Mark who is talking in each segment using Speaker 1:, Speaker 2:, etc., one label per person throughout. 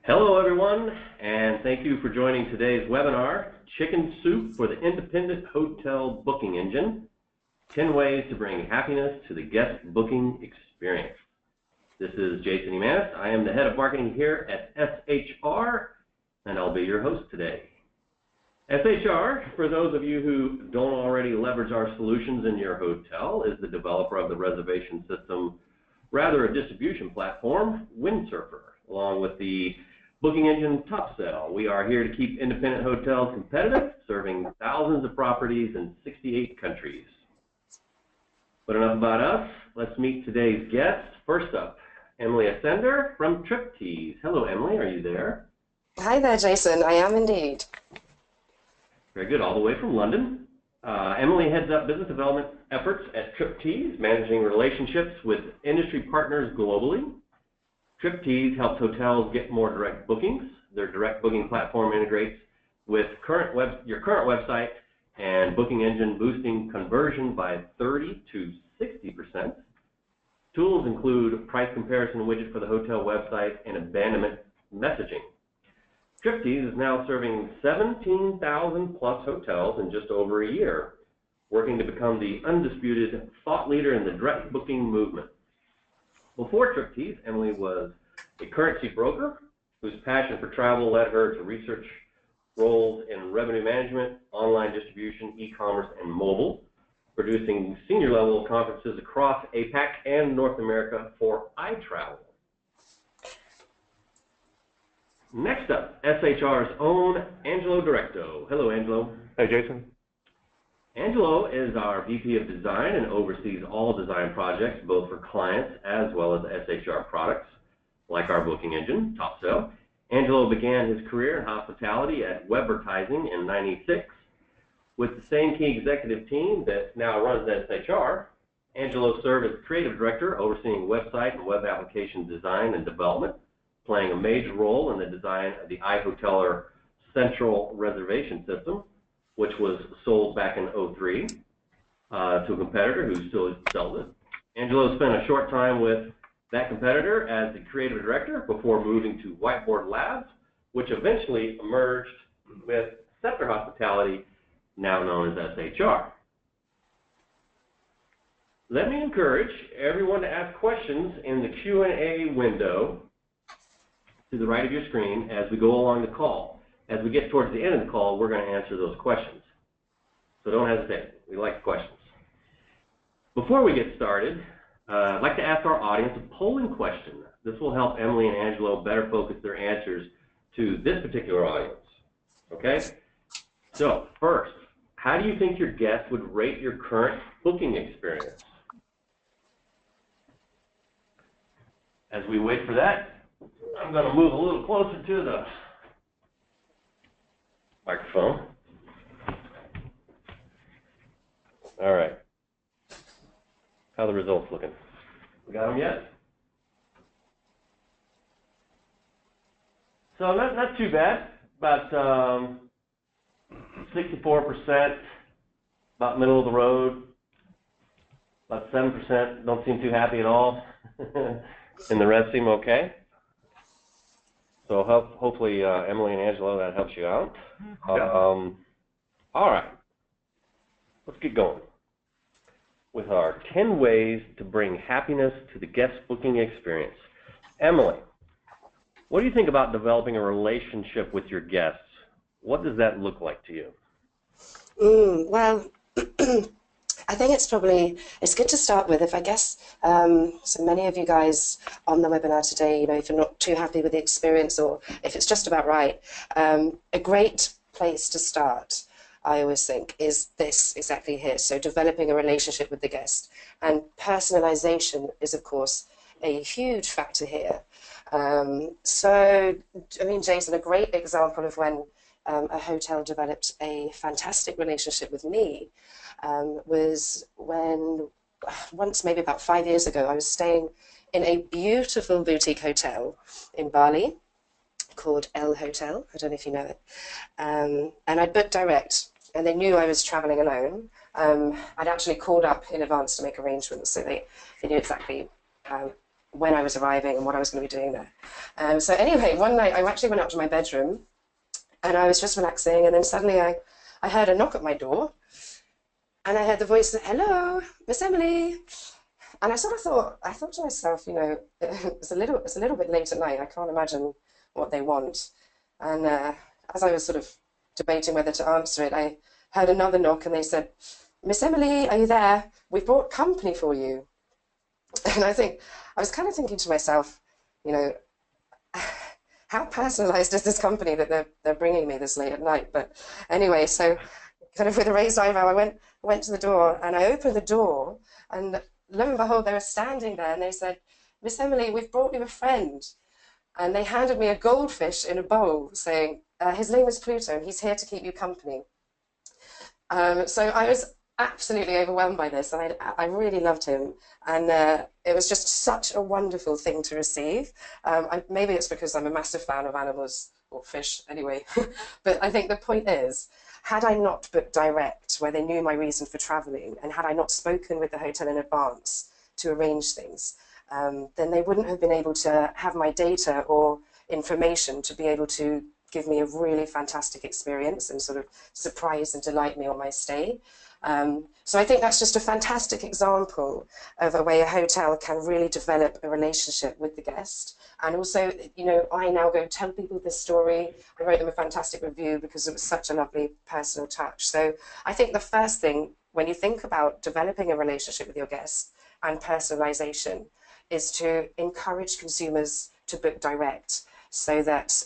Speaker 1: Hello everyone, and thank you for joining today's webinar, Chicken Soup for the Independent Hotel Booking Engine, 10 Ways to Bring Happiness to the Guest Booking Experience. This is Jason Emanis. I am the Head of Marketing here at SHR, and I'll be your host today. SHR, for those of you who don't already leverage our solutions in your hotel, is the developer of the reservation system, rather a distribution platform, Windsurfer, along with the booking engine Topsail. We are here to keep independent hotels competitive, serving thousands of properties in 68 countries. But enough about us. Let's meet today's guests. First up, Emily Ascender from Triptease. Hello, Emily. Are you there?
Speaker 2: Hi there, Jason. I am indeed.
Speaker 1: Very good. All the way from London. Emily heads up business development efforts at Triptease, managing relationships with industry partners globally. Triptease helps hotels get more direct bookings. Their direct booking platform integrates with your current website and booking engine, boosting conversion by 30 to 60%. Tools include price comparison widget for the hotel website and abandonment messaging. Triptease is now serving 17,000 plus hotels in just over a year, working to become the undisputed thought leader in the direct booking movement. Before Triptease, Emily was a currency broker whose passion for travel led her to research roles in revenue management, online distribution, e-commerce, and mobile, producing senior-level conferences across APAC and North America for iTravel. Next up, SHR's own Angelo Directo. Hello, Angelo.
Speaker 3: Hey, Jason.
Speaker 1: Angelo is our VP of Design and oversees all design projects, both for clients as well as SHR products, like our booking engine, Topsail. Angelo began his career in hospitality at Webvertising in '96. With the same key executive team that now runs SHR, Angelo served as creative director, overseeing website and web application design and development, playing a major role in the design of the iHoteler Central Reservation System, which was sold back in '03 to a competitor who still sells it. Angelo spent a short time with that competitor as the creative director before moving to Whiteboard Labs, which eventually emerged with Scepter Hospitality, now known as SHR. Let me encourage everyone to ask questions in the Q&A window to the right of your screen as we go along the call. As we get towards the end of the call, we're going to answer those questions. So don't hesitate. We like questions. Before we get started, I'd like to ask our audience a polling question. This will help Emily and Angelo better focus their answers to this particular audience. Okay? So first, how do you think your guests would rate your current booking experience? As we wait for that, I'm going to move a little closer to the microphone. All right. How are the results looking? We got them yet? So not too bad. About 64%, about middle of the road. About 7% don't seem too happy at all. And the rest seem okay. So hopefully, Emily and Angelo, that helps you out. All right. Let's get going with our 10 ways to bring happiness to the guest booking experience. Emily, what do you think about developing a relationship with your guests? What does that look like to you?
Speaker 2: Well, I think it's good to start with, if I guess, so many of you guys on the webinar today, if you're not too happy with the experience or if it's just about right, a great place to start, I always think, is this exactly here. So developing a relationship with the guest. And personalization is, of course, a huge factor here. So, I mean, Jason, a great example of when a hotel developed a fantastic relationship with me was when, once maybe about 5 years ago, I was staying in a beautiful boutique hotel in Bali called El Hotel. I don't know if you know it. And I booked direct, and they knew I was traveling alone. I'd actually called up in advance to make arrangements, so they knew exactly when I was arriving and what I was going to be doing there. So anyway, one night I actually went up to my bedroom and I was just relaxing, and then suddenly I heard a knock at my door, and I heard the voice, "Hello, Miss Emily." And I sort of I thought to myself, you know, it's a little bit late at night. I can't imagine what they want. And as I was sort of debating whether to answer it, I heard another knock, and they said, "Miss Emily, are you there? We've brought company for you." And I was kind of thinking to myself, you know, how personalized is this company that they're bringing me this late at night? But anyway, so kind of with a raised eyebrow, I went to the door, and I opened the door, and lo and behold, they were standing there, and they said, "Miss Emily, we've brought you a friend." And they handed me a goldfish in a bowl, saying, "His name is Pluto, and he's here to keep you company." So I was absolutely overwhelmed by this, and I really loved him, and it was just such a wonderful thing to receive. Maybe it's because I'm a massive fan of animals, or fish anyway, but I think the point is, had I not booked direct, where they knew my reason for traveling, and had I not spoken with the hotel in advance to arrange things, then they wouldn't have been able to have my data or information to be able to give me a really fantastic experience and sort of surprise and delight me on my stay. So I think that's just a fantastic example of a way a hotel can really develop a relationship with the guest. And also, you know, I now go tell people this story. I wrote them a fantastic review because it was such a lovely personal touch. So I think the first thing when you think about developing a relationship with your guests and personalization is to encourage consumers to book direct, so that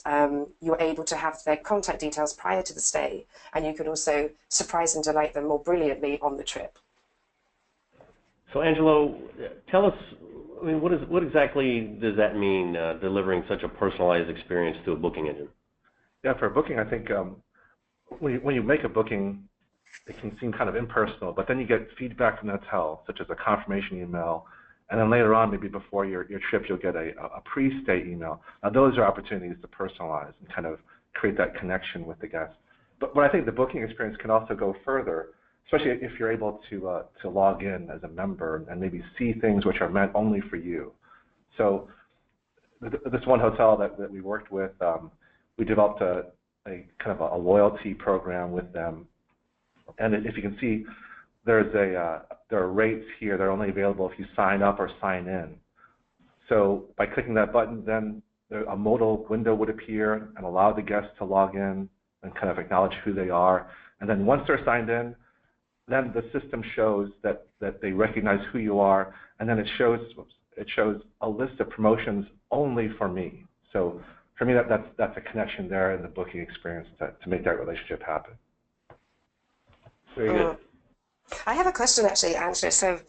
Speaker 2: you're able to have their contact details prior to the stay, and you can also surprise and delight them more brilliantly on the trip.
Speaker 1: So Angelo, tell us, I mean, what exactly does that mean, delivering such a personalized experience through a booking engine?
Speaker 3: Yeah, for a booking, I think when you make a booking, it can seem kind of impersonal, but then you get feedback from the hotel, such as a confirmation email, and then later on, maybe before your trip, you'll get a pre-stay email. Now, those are opportunities to personalize and kind of create that connection with the guest. But I think the booking experience can also go further, especially if you're able to log in as a member and maybe see things which are meant only for you. So this one hotel that we worked with, we developed a kind of a loyalty program with them. And if you can see, there are rates here that are only available if you sign up or sign in. So by clicking that button, then a modal window would appear and allow the guests to log in and kind of acknowledge who they are. And then once they're signed in, then the system shows that they recognize who you are, and then it shows a list of promotions only for me. So for me, that's a connection there in the booking experience to make that relationship happen.
Speaker 1: Very good.
Speaker 2: I have a question actually, Angela. So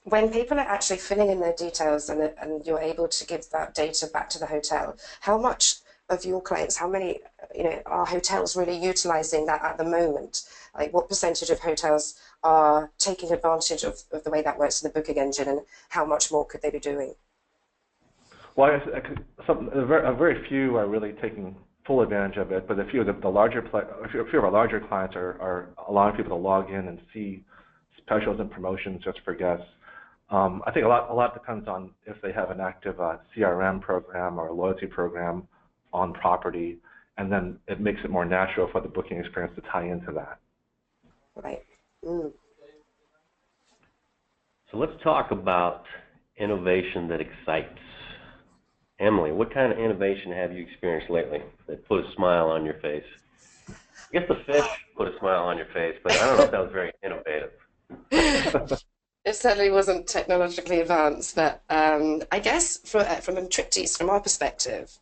Speaker 2: when people are actually filling in their details and you're able to give that data back to the hotel, how much of your clients, how many, you know, are hotels really utilizing that at the moment? Like what percentage of hotels are taking advantage of the way that works in the booking engine, and how much more could they be doing?
Speaker 3: Well, a very few are really taking full advantage of it, but a few of our larger clients are allowing people to log in and see specials and promotions just for guests. I think a lot depends on if they have an active CRM program or a loyalty program on property, and then it makes it more natural for the booking experience to tie into that.
Speaker 2: Right.
Speaker 1: So let's talk about innovation that excites. Emily, what kind of innovation have you experienced lately that put a smile on your face? I guess the fish put a smile on your face, but I don't know if that was very innovative.
Speaker 2: It certainly wasn't technologically advanced, but I guess from a Triptease, from our perspective,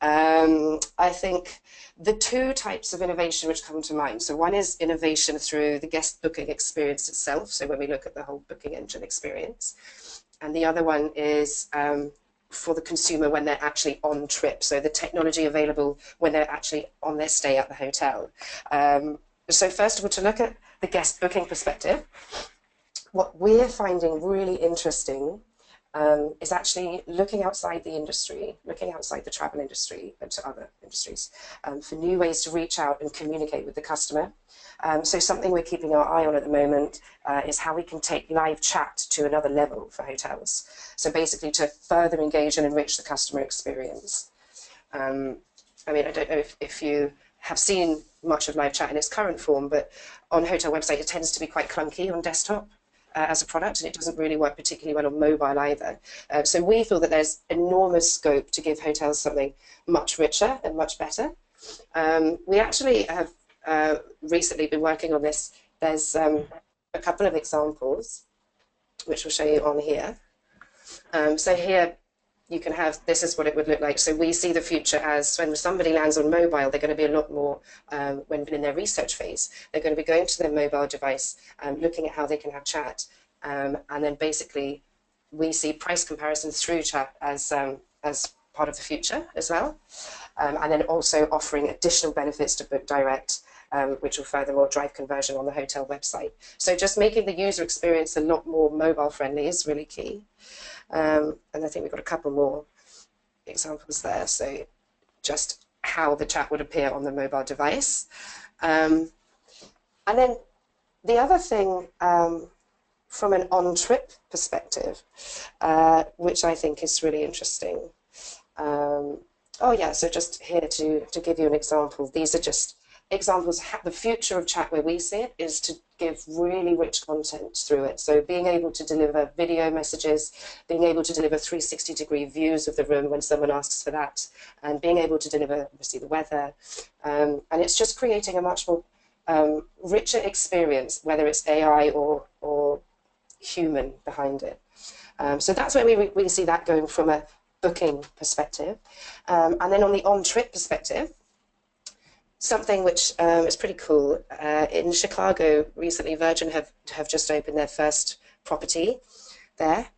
Speaker 2: I think the two types of innovation which come to mind. So one is innovation through the guest booking experience itself, so when we look at the whole booking engine experience. And the other one is for the consumer when they're actually on trip, so the technology available when they're actually on their stay at the hotel. So first of all, to look at the guest booking perspective, what we're finding really interesting is actually looking outside the industry, looking outside the travel industry and to other industries for new ways to reach out and communicate with the customer. So something we're keeping our eye on at the moment is how we can take live chat to another level for hotels. So basically to further engage and enrich the customer experience. I mean, I don't know if you have seen much of live chat in its current form, but on hotel website, it tends to be quite clunky on desktop as a product, and it doesn't really work particularly well on mobile either. So we feel that there's enormous scope to give hotels something much richer and much better. We actually have recently been working on this. There's a couple of examples, which we'll show you on here. So here you can have, this is what it would look like. So we see the future as when somebody lands on mobile, they're going to be a lot more, when in their research phase, they're going to be going to their mobile device, looking at how they can have chat. And then basically we see price comparisons through chat as part of the future as well. And then also offering additional benefits to book direct, which will furthermore drive conversion on the hotel website. So just making the user experience a lot more mobile friendly is really key. And I think we've got a couple more examples there. So just how the chat would appear on the mobile device. And then the other thing from an on-trip perspective, which I think is really interesting. Oh yeah, so just here to give you an example. These are just examples. The future of chat where we see it is to give really rich content through it. So being able to deliver video messages, being able to deliver 360-degree views of the room when someone asks for that, and being able to deliver, obviously, the weather. And it's just creating a much more richer experience, whether it's AI or human behind it. So that's where we see that going from a booking perspective. And then on the on-trip perspective, something which is pretty cool. In Chicago recently, Virgin have just opened their first property there.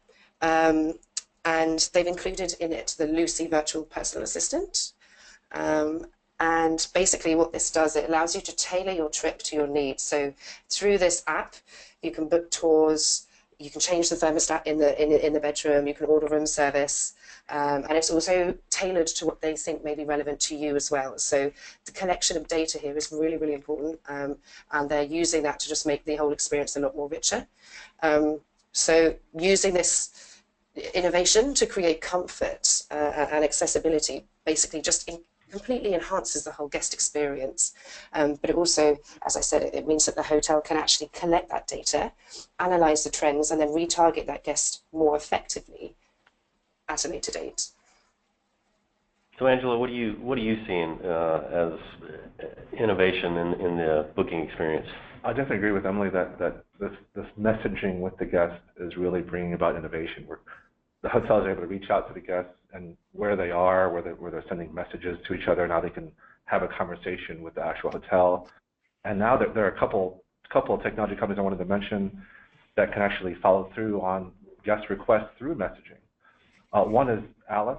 Speaker 2: And they've included in it the Lucy virtual personal assistant. And basically what this does, it allows you to tailor your trip to your needs. So through this app, you can book tours, you can change the thermostat in the bedroom, you can order room service, and it's also tailored to what they think may be relevant to you as well. So the collection of data here is really, really important, and they're using that to just make the whole experience a lot more richer. So using this innovation to create comfort and accessibility basically just completely enhances the whole guest experience. But it also, as I said, it means that the hotel can actually collect that data, analyze the trends, and then retarget that guest more effectively at a later date.
Speaker 1: So Angela, what are you seeing as innovation in the booking experience?
Speaker 3: I definitely agree with Emily that this messaging with the guest is really bringing about innovation. Where the hotels are able to reach out to the guests and where they are, where they're sending messages to each other. Now they can have a conversation with the actual hotel. And now there are a couple of technology companies I wanted to mention that can actually follow through on guest requests through messaging. One is Alice,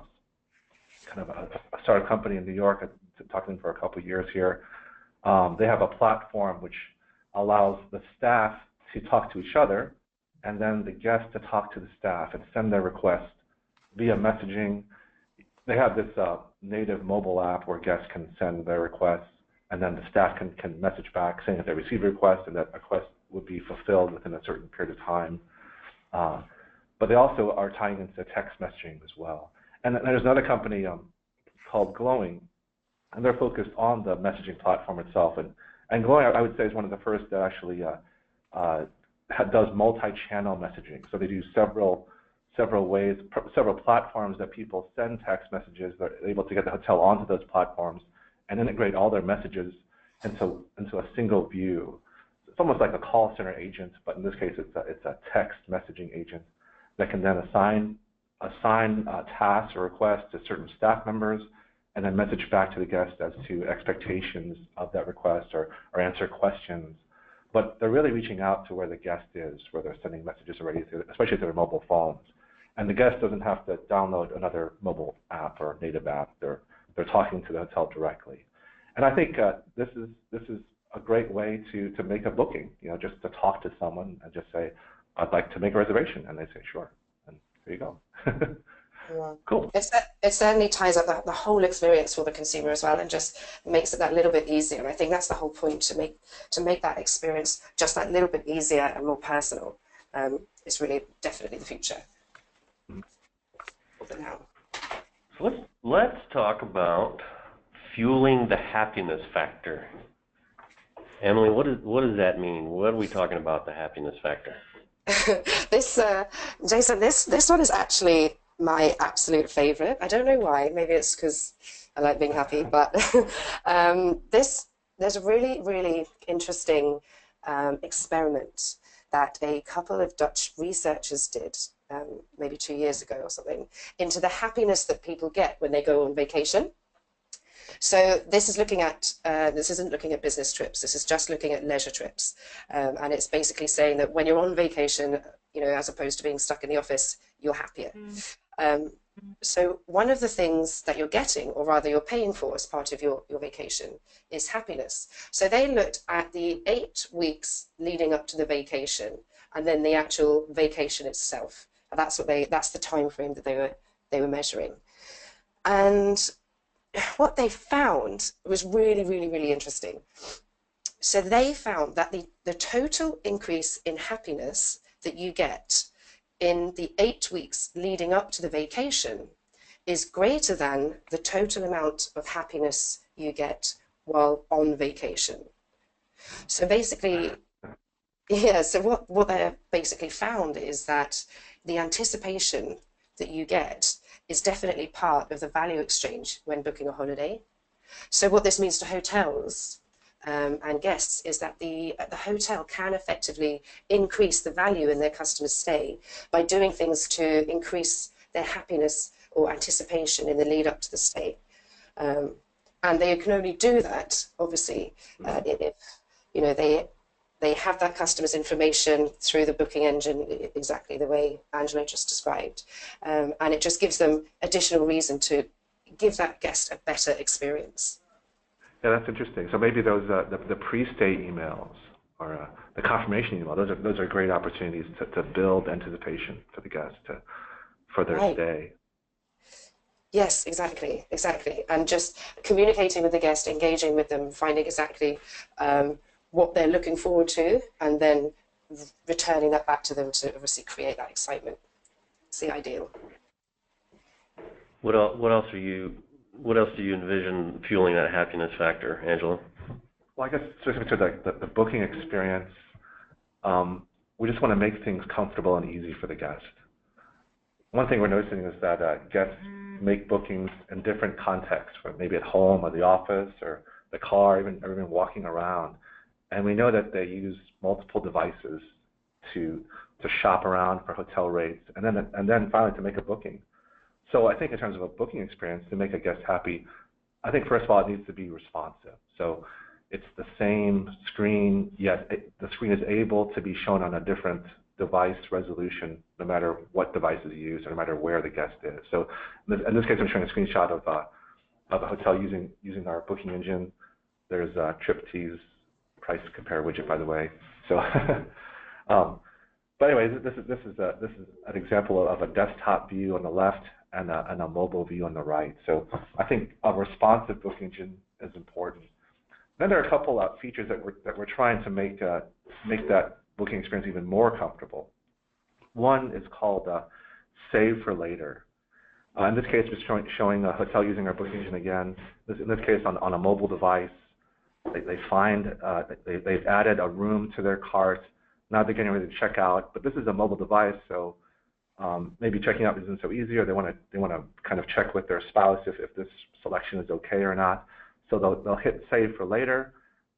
Speaker 3: kind of a startup company in New York. I've been talking to them for a couple of years here. They have a platform which allows the staff to talk to each other, and then the guests to talk to the staff and send their requests via messaging. They have this native mobile app where guests can send their requests, and then the staff can message back saying that they received a request and that request would be fulfilled within a certain period of time. But they also are tying into text messaging as well. And there's another company called Glowing, and they're focused on the messaging platform itself. And Glowing, I would say, is one of the first that actually does multi-channel messaging. So they do several ways, several platforms that people send text messages. They're able to get the hotel onto those platforms and integrate all their messages into a single view. It's almost like a call center agent, but in this case, it's a text messaging agent that can then assign tasks or requests to certain staff members, and then message back to the guest as to expectations of that request or answer questions. But they're really reaching out to where the guest is, where they're sending messages already, especially to their mobile phones. And the guest doesn't have to download another mobile app or native app. They're talking to the hotel directly. And I think this is a great way to make a booking. Just to talk to someone and just say, I'd like to make a reservation, and they say sure, and There you go.
Speaker 2: Yeah.
Speaker 3: Cool.
Speaker 2: It certainly ties up the whole experience for the consumer as well, and just makes it that little bit easier. And I think that's the whole point, to make that experience just that little bit easier and more personal. It's really definitely the future for now.
Speaker 1: So let's talk about fueling the happiness factor. Emily, what does that mean? What are we talking about, the happiness factor?
Speaker 2: Jason, this one is actually my absolute favorite. I don't know why. Maybe it's because I like being happy, but there's a really, really interesting experiment that a couple of Dutch researchers did maybe 2 years ago or something, into the happiness that people get when they go on vacation. So this is looking at, this isn't looking at business trips, this is just looking at leisure trips. And it's basically saying that when you're on vacation, as opposed to being stuck in the office, you're happier. So one of the things that you're getting, or rather you're paying for as part of your vacation, is happiness. So they looked at the 8 weeks leading up to the vacation, and then the actual vacation itself. And that's the time frame that they were measuring. And what they found was really, really, really interesting. So they found that the total increase in happiness that you get in the 8 weeks leading up to the vacation is greater than the total amount of happiness you get while on vacation. So basically, so what they basically found is that the anticipation that you get is definitely part of the value exchange when booking a holiday. So what this means to hotels and guests is that the hotel can effectively increase the value in their customer's stay by doing things to increase their happiness or anticipation in the lead up to the stay. And they can only do that, obviously, if they have that customer's information through the booking engine, exactly the way Angelo just described. And it just gives them additional reason to give that guest a better experience.
Speaker 3: Yeah, that's interesting. So maybe those the pre-stay emails or the confirmation email, those are great opportunities to build anticipation for the guest for their stay.
Speaker 2: Yes, exactly. And just communicating with the guest, engaging with them, finding exactly what they're looking forward to, and then returning that back to them to obviously create that excitement. It's the ideal.
Speaker 1: What else do you envision fueling that happiness factor, Angela?
Speaker 3: Well, I guess specific to the booking experience, we just want to make things comfortable and easy for the guest. One thing we're noticing is that guests make bookings in different contexts, maybe at home or the office or the car, or even walking around. And we know that they use multiple devices to shop around for hotel rates and then finally to make a booking. So I think in terms of a booking experience, to make a guest happy, I think first of all it needs to be responsive. So it's the same screen, yet the screen is able to be shown on a different device resolution no matter what device is used or no matter where the guest is. So in this case, I'm showing a screenshot of a hotel using our booking engine. There's a Triptease price compare widget, by the way. So, but anyway, this is an example of a desktop view on the left and a mobile view on the right. So I think a responsive booking engine is important. Then there are a couple of features that we're trying to make that booking experience even more comfortable. One is called Save for Later. In this case, we're showing a hotel using our booking engine again. In this case, on a mobile device. They've added a room to their cart. Now they're getting ready to check out, but this is a mobile device, so maybe checking out isn't so easy, or they want to kind of check with their spouse if this selection is okay or not. So they'll hit Save for Later,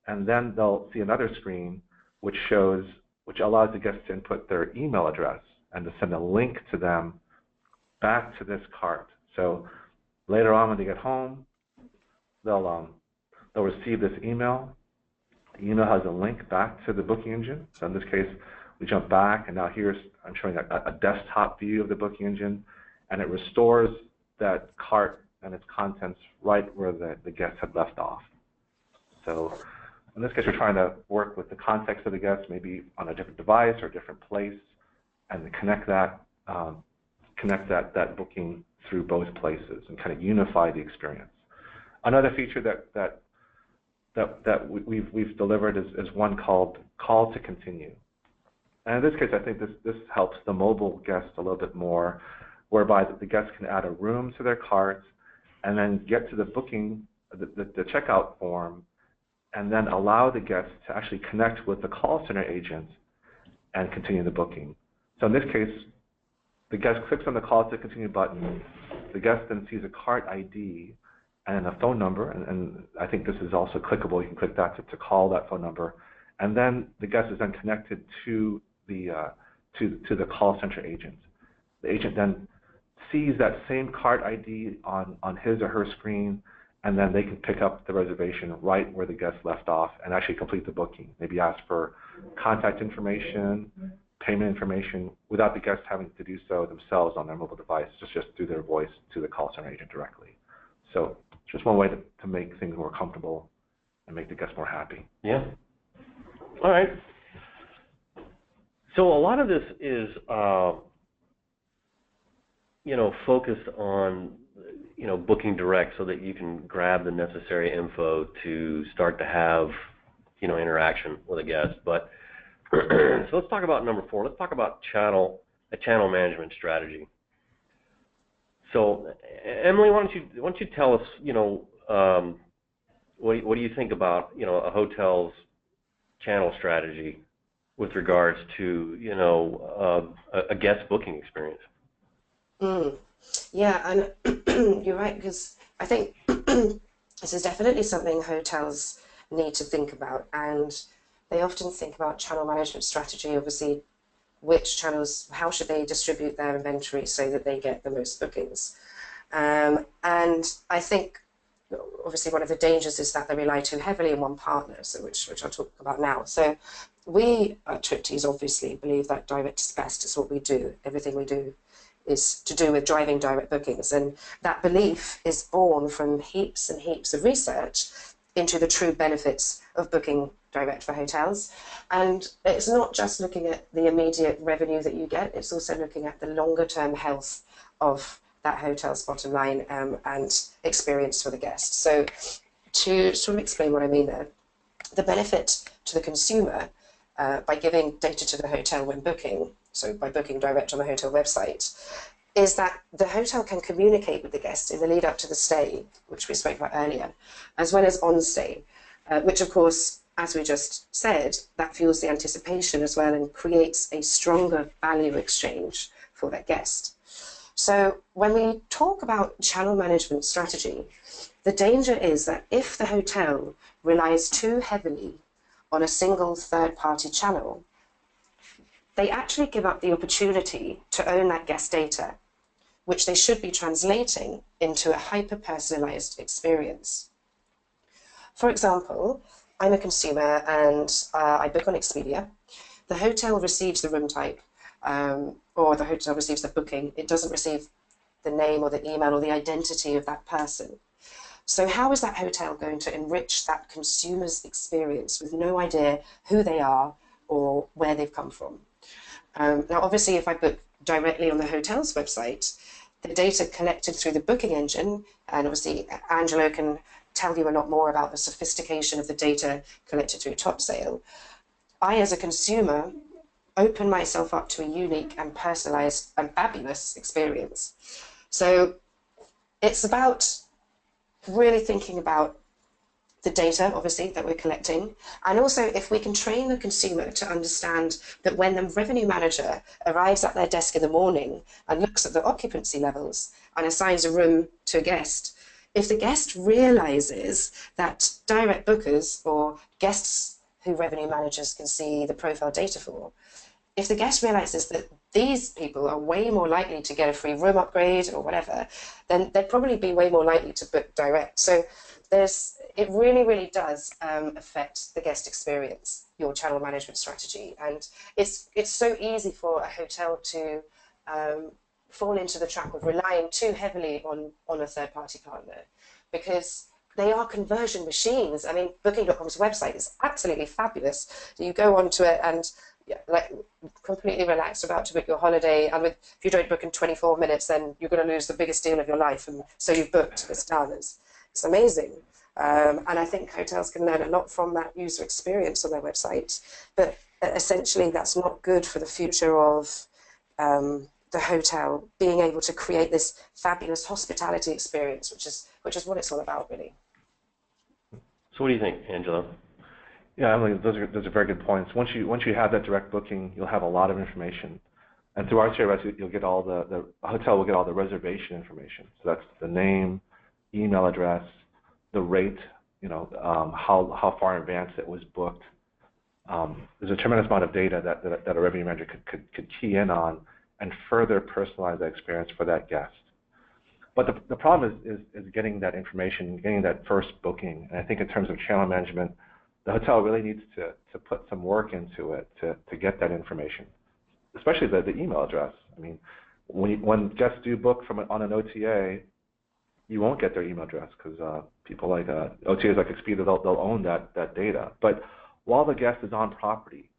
Speaker 3: and then they'll see another screen which allows the guest to input their email address and to send a link to them back to this cart. So later on when they get home, they'll receive this email. The email has a link back to the booking engine. So in this case, we jump back, and now I'm showing a desktop view of the booking engine, and it restores that cart and its contents right where the guest had left off. So in this case, we're trying to work with the context of the guest, maybe on a different device or a different place, and to connect connect that booking through both places and kind of unify the experience. Another feature that we've delivered is one called Call to Continue. And in this case, I think this helps the mobile guest a little bit more, whereby the guest can add a room to their cart and then get to the booking, the checkout form, and then allow the guest to actually connect with the call center agent and continue the booking. So in this case, the guest clicks on the Call to Continue button. The guest then sees a cart ID and a phone number, and I think this is also clickable. You can click that to call that phone number, and then the guest is then connected to the call center agent. The agent then sees that same cart ID on his or her screen, and then they can pick up the reservation right where the guest left off and actually complete the booking. Maybe ask for contact information, payment information, without the guest having to do so themselves on their mobile device, just through their voice to the call center agent directly. So just one way to make things more comfortable and make the guest more happy.
Speaker 1: Yeah. All right. So a lot of this is, focused on, booking direct so that you can grab the necessary info to start to have, interaction with a guest. But so let's talk about number 4. Let's talk about a channel management strategy. So Emily, why don't you tell us, what do you think about, a hotel's channel strategy with regards to, a guest booking experience?
Speaker 2: Yeah, and you're right, because I think this is definitely something hotels need to think about, and they often think about channel management strategy, obviously, which channels, how should they distribute their inventory so that they get the most bookings. And I think, obviously, one of the dangers is that they rely too heavily on one partner, so which I'll talk about now. So we at Triptease obviously believe that direct is best. It's what we do. Everything we do is to do with driving direct bookings, and that belief is born from heaps and heaps of research into the true benefits of booking direct for hotels. And it's not just looking at the immediate revenue that you get, it's also looking at the longer term health of that hotel's bottom line and experience for the guest. So to sort of explain what I mean there, the benefit to the consumer by giving data to the hotel when booking, so by booking direct on the hotel website, is that the hotel can communicate with the guest in the lead up to the stay, which we spoke about earlier, as well as on stay, which of course, as we just said, that fuels the anticipation as well and creates a stronger value exchange for that guest. So when we talk about channel management strategy, the danger is that if the hotel relies too heavily on a single third-party channel, they actually give up the opportunity to own that guest data, which they should be translating into a hyper-personalized experience. For example, I'm a consumer and I book on Expedia. The hotel receives the room type, or the hotel receives the booking. It doesn't receive the name or the email or the identity of that person. So how is that hotel going to enrich that consumer's experience with no idea who they are or where they've come from? Now, obviously, if I book directly on the hotel's website, the data collected through the booking engine, and obviously Angelo can tell you a lot more about the sophistication of the data collected through Topsail, I, as a consumer, open myself up to a unique and personalized and fabulous experience. So it's about really thinking about the data, obviously, that we're collecting, and also if we can train the consumer to understand that when the revenue manager arrives at their desk in the morning and looks at the occupancy levels and assigns a room to a guest, if the guest realizes that direct bookers or guests who revenue managers can see the profile data for, if the guest realizes that these people are way more likely to get a free room upgrade or whatever, then they'd probably be way more likely to book direct. So it really, really does affect the guest experience, your channel management strategy. And it's so easy for a hotel to fall into the trap of relying too heavily on a third-party partner, because they are conversion machines. I mean, Booking.com's website is absolutely fabulous. You go onto it and yeah, like completely relaxed about to book your holiday. And if you don't book in 24 minutes, then you're going to lose the biggest deal of your life. And so you've booked. It's done. It's amazing. And I think hotels can learn a lot from that user experience on their website. But essentially, that's not good for the future of the hotel being able to create this fabulous hospitality experience, which is what it's all about, really.
Speaker 1: So what do you think, Angela?
Speaker 3: Yeah, Emily, those are very good points. Once you have that direct booking, you'll have a lot of information, and through our CRS, you'll get all the hotel will get all the reservation information. So that's the name, email address, the rate, how far in advance it was booked. There's a tremendous amount of data that a revenue manager could key in on and further personalize that experience for that guest. But the problem is getting that information, getting that first booking. And I think in terms of channel management, the hotel really needs to put some work into it to get that information, especially the email address. I mean, when guests do book on an OTA, you won't get their email address because people like OTAs like Expedia, they'll own that data. But while the guest is on property,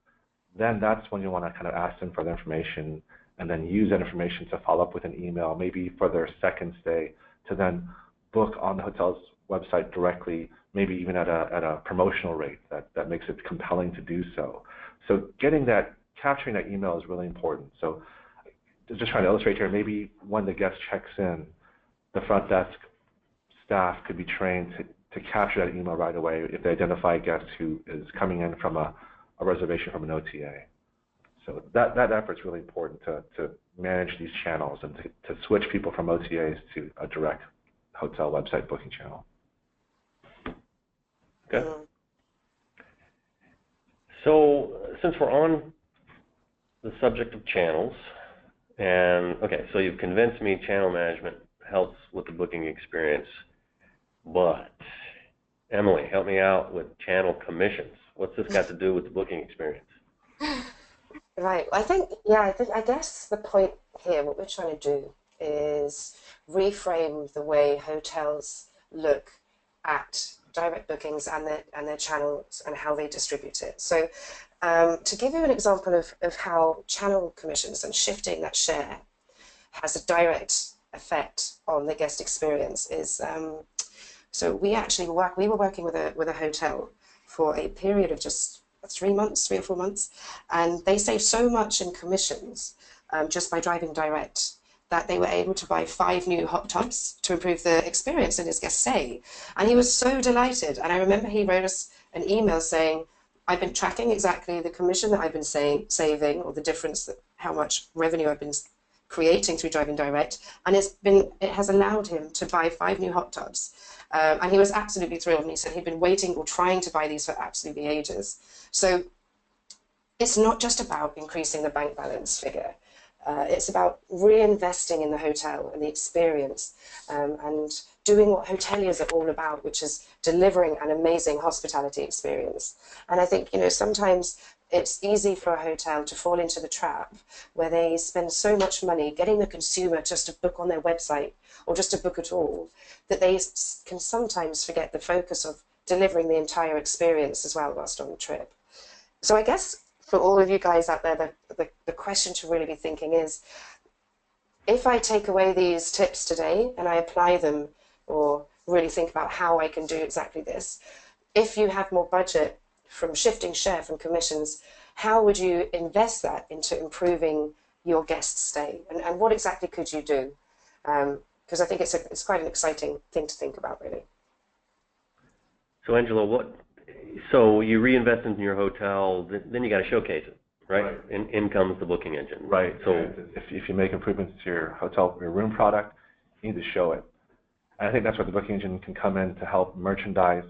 Speaker 3: then that's when you want to kind of ask them for the information and then use that information to follow up with an email, maybe for their second stay, to then book on the hotel's website directly, maybe even at a promotional rate that makes it compelling to do so. So capturing that email is really important. So just trying to illustrate here, maybe when the guest checks in, the front desk staff could be trained to capture that email right away if they identify a guest who is coming in from a reservation from an OTA. So that effort's really important to manage these channels and to switch people from OTAs to a direct hotel website booking channel.
Speaker 1: Okay. So since we're on the subject of channels, so you've convinced me channel management helps with the booking experience, but Emily, help me out with channel commissions. What's this got to do with the booking experience?
Speaker 2: Right. I guess the point here, what we're trying to do is reframe the way hotels look at direct bookings and their channels and how they distribute it. So to give you an example of how channel commissions and shifting that share has a direct effect on the guest experience is, so we were working with a hotel for a period of just 3 or 4 months, and they saved so much in commissions just by driving direct that they were able to buy 5 new hot tubs to improve the experience in his guest stay. And he was so delighted. And I remember he wrote us an email saying, I've been tracking exactly the commission that I've been saving, or the difference, how much revenue I've been creating through driving direct, and it has allowed him to buy 5 new hot tubs. And he was absolutely thrilled, and he said he'd been waiting or trying to buy these for absolutely ages. So it's not just about increasing the bank balance figure. It's about reinvesting in the hotel and the experience, and doing what hoteliers are all about, which is delivering an amazing hospitality experience. And I think, sometimes it's easy for a hotel to fall into the trap where they spend so much money getting the consumer just to book on their website or just to book at all, that they can sometimes forget the focus of delivering the entire experience as well whilst on the trip. So I guess for all of you guys out there, the question to really be thinking is, if I take away these tips today and I apply them, or really think about how I can do exactly this, if you have more budget from shifting share from commissions, how would you invest that into improving your guest stay? And what exactly could you do? Because I think it's quite an exciting thing to think about, really.
Speaker 1: So Angela, so you reinvest into your hotel, then you got to showcase it, right? In comes the booking engine.
Speaker 3: Right.
Speaker 1: So
Speaker 3: if you make improvements to your hotel, your room product, you need to show it. And I think that's where the booking engine can come in to help merchandise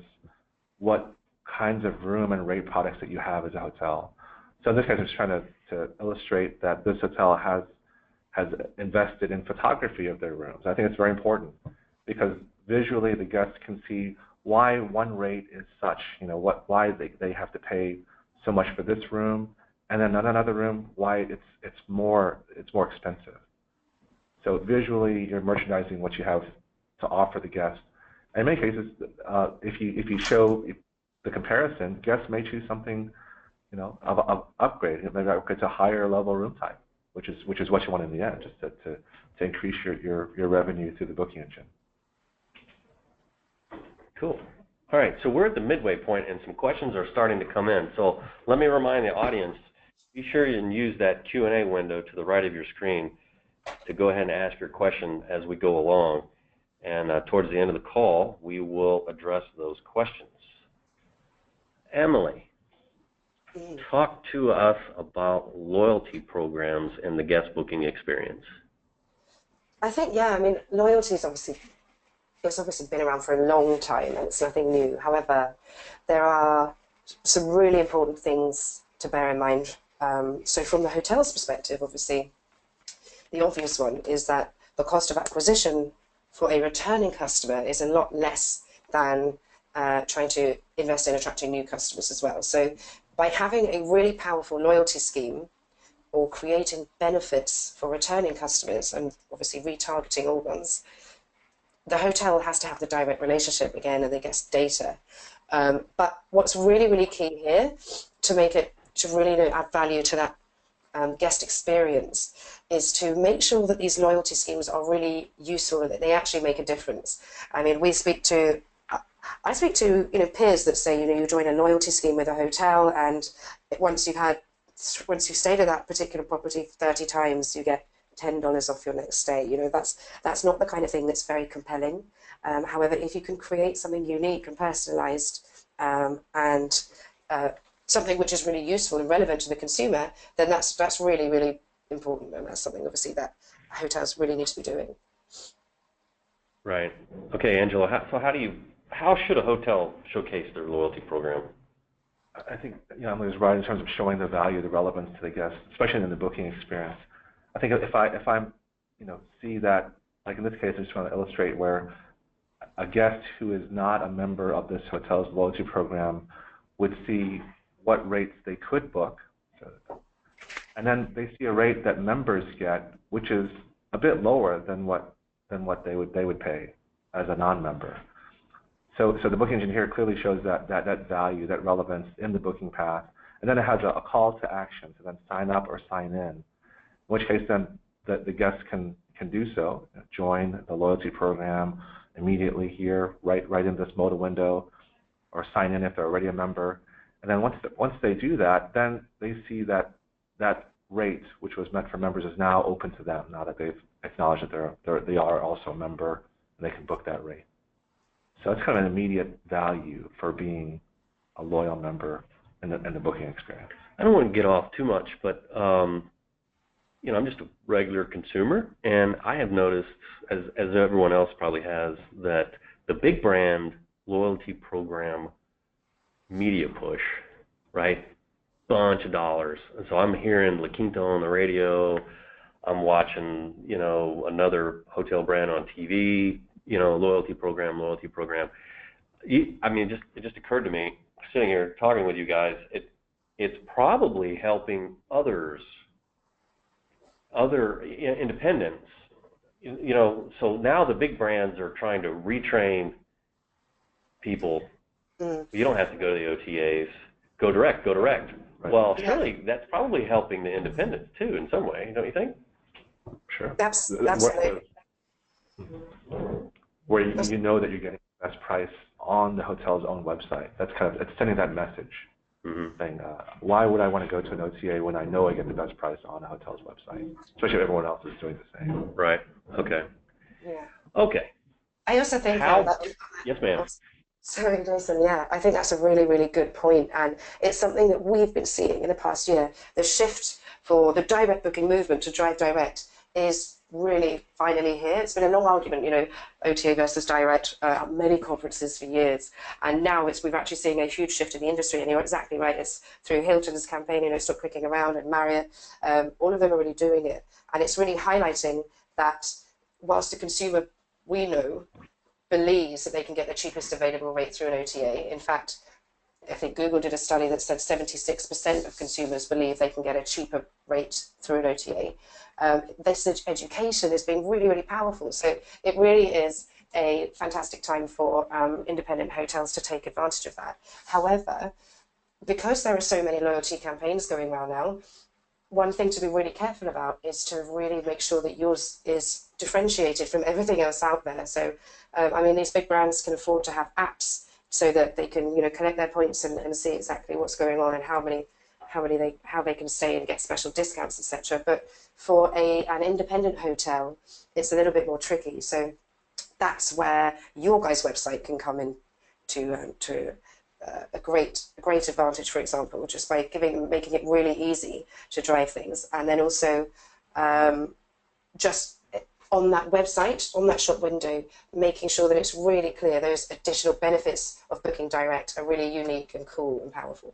Speaker 3: what kinds of room and rate products that you have as a hotel. So in this case, I'm just trying to illustrate that this hotel has invested in photography of their rooms. I think it's very important because visually the guests can see why one rate is such, why they have to pay so much for this room, and then on another room why it's more expensive. So visually you're merchandising what you have to offer the guest. And in many cases, if you show the comparison, guests may choose something upgrade. Maybe upgrade to a higher level room type, which is what you want in the end, just to increase your revenue through the booking engine.
Speaker 1: Cool. All right, so we're at the midway point, and some questions are starting to come in. So let me remind the audience, be sure and use that Q&A window to the right of your screen to go ahead and ask your question as we go along. And towards the end of the call, we will address those questions. Emily, talk to us about loyalty programs and the guest booking experience.
Speaker 2: I think, yeah, I mean, loyalty is it's obviously been around for a long time and it's nothing new. However, there are some really important things to bear in mind. So from the hotel's perspective, obviously, the obvious one is that the cost of acquisition for a returning customer is a lot less than trying to invest in attracting new customers as well. So by having a really powerful loyalty scheme or creating benefits for returning customers and obviously retargeting old ones, the hotel has to have the direct relationship again and the guest data. But what's really, really key here to really add value to that guest experience is to make sure that these loyalty schemes are really useful and that they actually make a difference. I mean, I speak to peers that say, you join a loyalty scheme with a hotel, and once you've stayed at that particular property 30 times, you get $10 off your next stay. That's not the kind of thing that's very compelling. However, if you can create something unique and personalized and something which is really useful and relevant to the consumer, then that's really, really important, and that's something obviously that hotels really need to be doing.
Speaker 1: Right. Okay, Angela. How should a hotel showcase their loyalty program?
Speaker 3: I think Emily's right in terms of showing the value, the relevance to the guest, especially in the booking experience. I think if I see that, like in this case, I just want to illustrate where a guest who is not a member of this hotel's loyalty program would see what rates they could book, and then they see a rate that members get, which is a bit lower than what they would pay as a non-member. So the booking engine here clearly shows that value, that relevance in the booking path, and then it has a call to action to then sign up or sign in. In which case then the guests can do so, join the loyalty program immediately here, right in this modal window, or sign in if they're already a member. And then once they do that, then they see that rate, which was meant for members, is now open to them, now that they've acknowledged that they are also a member and they can book that rate. So it's kind of an immediate value for being a loyal member in the booking experience.
Speaker 1: I don't want to get off too much, but I'm just a regular consumer, and I have noticed, as everyone else probably has, that the big brand loyalty program media push, right? Bunch of dollars. And so I'm hearing La Quinta on the radio. I'm watching, another hotel brand on TV. Loyalty program. It just occurred to me, sitting here talking with you guys, it's probably helping other independents. So now the big brands are trying to retrain people. You don't have to go to the OTAs. Go direct. Right. Well, surely that's probably helping the independents too in some way, don't you think?
Speaker 3: Sure.
Speaker 2: Absolutely.
Speaker 3: Where you know that you're getting the best price on the hotel's own website. It's sending that message, saying, why would I want to go to an OTA when I know I get the best price on a hotel's website? Especially if everyone else is doing the same.
Speaker 1: Right. Okay.
Speaker 2: Yeah.
Speaker 1: Okay.
Speaker 2: I also think
Speaker 1: Yes, ma'am.
Speaker 2: Sorry, Jason. Yeah, I think that's a really, really good point, and it's something that we've been seeing in the past year. The shift for the direct booking movement to drive direct is really finally here. It's been a long argument, OTA versus direct, many conferences for years, and now we've actually seeing a huge shift in the industry. And you're exactly right. It's through Hilton's campaign, Stop Clicking Around, and Marriott. All of them are really doing it, and it's really highlighting that whilst the consumer, we know, believes that they can get the cheapest available rate through an OTA. In fact, I think Google did a study that said 76% of consumers believe they can get a cheaper rate through an OTA. This education has been really, really powerful. So it really is a fantastic time for independent hotels to take advantage of that. However, because there are so many loyalty campaigns going around now, one thing to be really careful about is to really make sure that yours is differentiated from everything else out there. So, I mean, these big brands can afford to have apps so that they can, collect their points and see exactly what's going on and how they can stay and get special discounts, etc. But for an independent hotel, it's a little bit more tricky. So that's where your guys' website can come in to a great advantage, for example, just by making it really easy to drive things, and then also just on that website, on that shop window, making sure that it's really clear those additional benefits of booking direct are really unique and cool and powerful.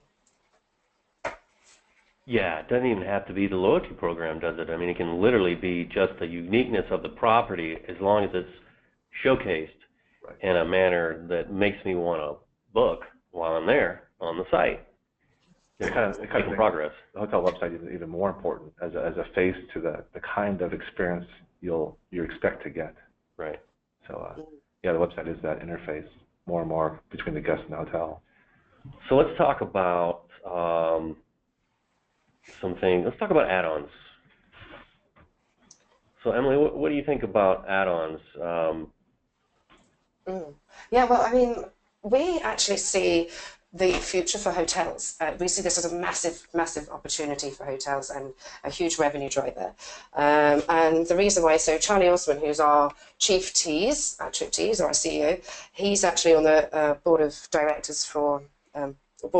Speaker 1: Yeah, it doesn't even have to be the loyalty program, does it? I mean, it can literally be just the uniqueness of the property as long as it's showcased in a manner that makes me want to book while I'm there on the site.
Speaker 3: It kind of
Speaker 1: making progress.
Speaker 3: The hotel website is even more important as a face to the kind of experience you expect to get.
Speaker 1: Right.
Speaker 3: So yeah, the website is that interface more and more between the guest and the hotel.
Speaker 1: So let's talk about Let's talk about add-ons. So Emily, what do you think about add-ons?
Speaker 2: Yeah, well, I mean, we actually see the future for hotels. We see this as a massive, massive opportunity for hotels and a huge revenue driver. And the reason why, so Charlie Osman, who's our chief tease at Triptease, or our CEO, he's actually on the board of directors for,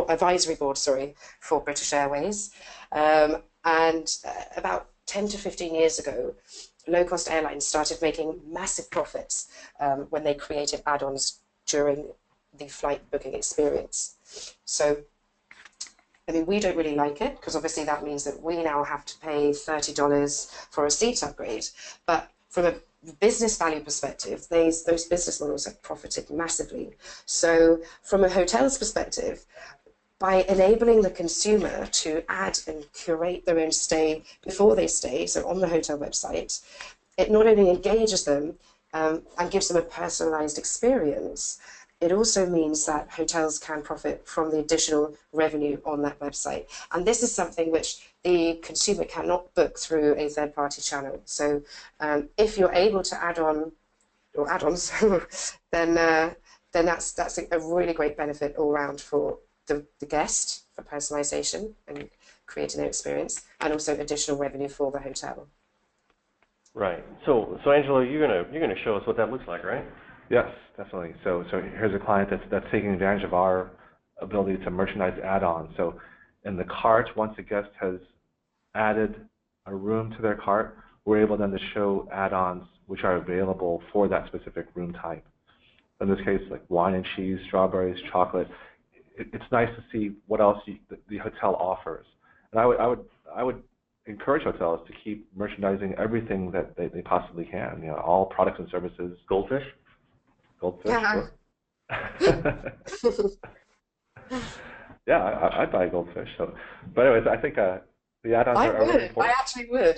Speaker 2: advisory board, sorry, for British Airways. And about 10 to 15 years ago, low-cost airlines started making massive profits when they created add-ons during the flight booking experience. So, I mean, we don't really like it because obviously that means that we now have to pay $30 for a seat upgrade. But from a business value perspective, those business models have profited massively. So from a hotel's perspective, by enabling the consumer to add and curate their own stay before they stay, so on the hotel website, it not only engages them and gives them a personalized experience, it also means that hotels can profit from the additional revenue on that website. And this is something which the consumer cannot book through a third-party channel. So if you're able to add on, or add-ons, then that's a really great benefit all around for the guest, for personalization and creating their experience, and also additional revenue for the hotel.
Speaker 1: Right. So Angelo, you're gonna show us what that looks like, right?
Speaker 3: Yes, definitely. So here's a client that's taking advantage of our ability to merchandise add-ons. So in the cart, once a guest has added a room to their cart, we're able then to show add-ons which are available for that specific room type. In this case, like wine and cheese, strawberries, chocolate. It's nice to see what else the hotel offers. And I would encourage hotels to keep merchandising everything that they possibly can. You know, all products and services.
Speaker 1: Goldfish?
Speaker 2: Yeah.
Speaker 3: Sure. Yeah, I'd buy goldfish. So, but anyways, I think the add-ons are really important.
Speaker 2: I actually would.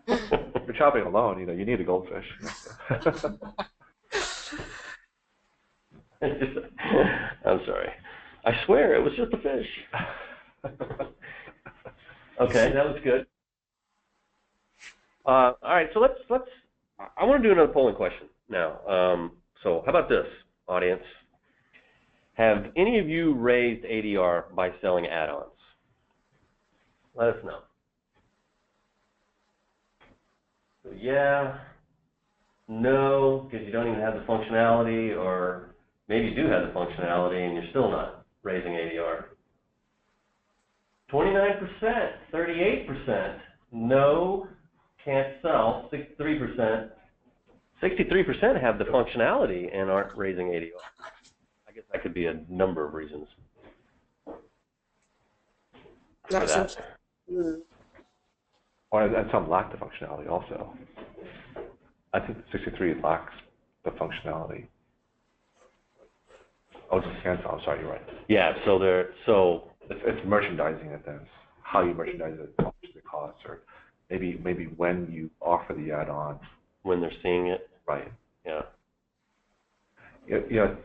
Speaker 3: If you're shopping alone, you need a goldfish.
Speaker 1: I'm sorry. I swear it was just a fish. Okay, that was good. All right, so let's. I want to do another polling question now. So how about this, audience? Have any of you raised ADR by selling add-ons? Let us know. So yeah, no, because you don't even have the functionality, or maybe you do have the functionality and you're still not raising ADR. 29%, 38%, no, can't sell, 63%. 63% have the functionality and aren't raising ADR. I guess that could be a number of reasons.
Speaker 2: That's
Speaker 1: that.
Speaker 2: interesting.
Speaker 3: And some lack the functionality also. I think 63 lacks the functionality. Oh, just cancel. I'm sorry, you're right.
Speaker 1: Yeah, so
Speaker 3: it's merchandising it then. How you merchandise it, how much it costs, or maybe when you offer the add-on.
Speaker 1: When they're seeing it.
Speaker 3: Right.
Speaker 1: Yeah.
Speaker 3: You know,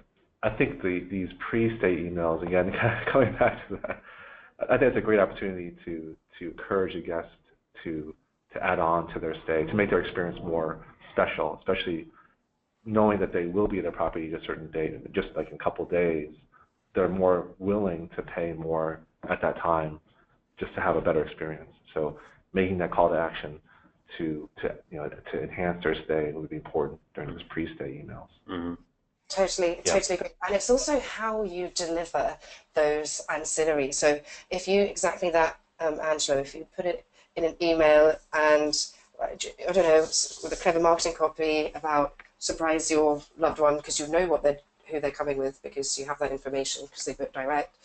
Speaker 3: I think these pre-stay emails, again, going back to that, I think it's a great opportunity to encourage a guest to add on to their stay, to make their experience more special, especially knowing that they will be at their property at a certain date. And just like in a couple of days, they're more willing to pay more at that time just to have a better experience. So making that call to action to enhance their stay would be important during those pre-stay emails.
Speaker 2: Mm-hmm. Totally agree. And it's also how you deliver those ancillaries. So if you, exactly that, Angelo, if you put it in an email and, I don't know, with a clever marketing copy about surprise your loved one because you know who they're coming with because you have that information because they book direct.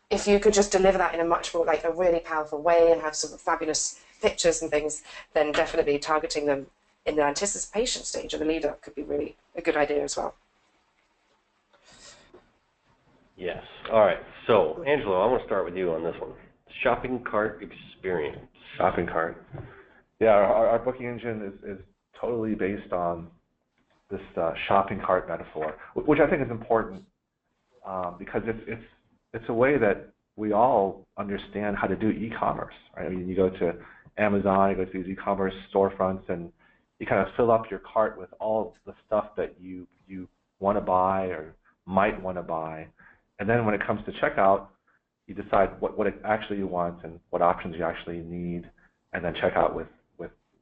Speaker 2: If you could just deliver that in a much more, like a really powerful way and have some fabulous pictures and things, then definitely targeting them in the anticipation stage of the lead-up could be really a good idea as well.
Speaker 1: Yes. All right. So, Angelo, I want to start with you on this one. Shopping cart experience.
Speaker 3: Shopping cart. Yeah, our booking engine is totally based on this shopping cart metaphor, which I think is important because it's a way that we all understand how to do e-commerce. Right? I mean, you go to Amazon, you go to these e-commerce storefronts, and you kind of fill up your cart with all the stuff that you want to buy or might want to buy. And then when it comes to checkout, you decide what actually you want and what options you actually need, and then check out with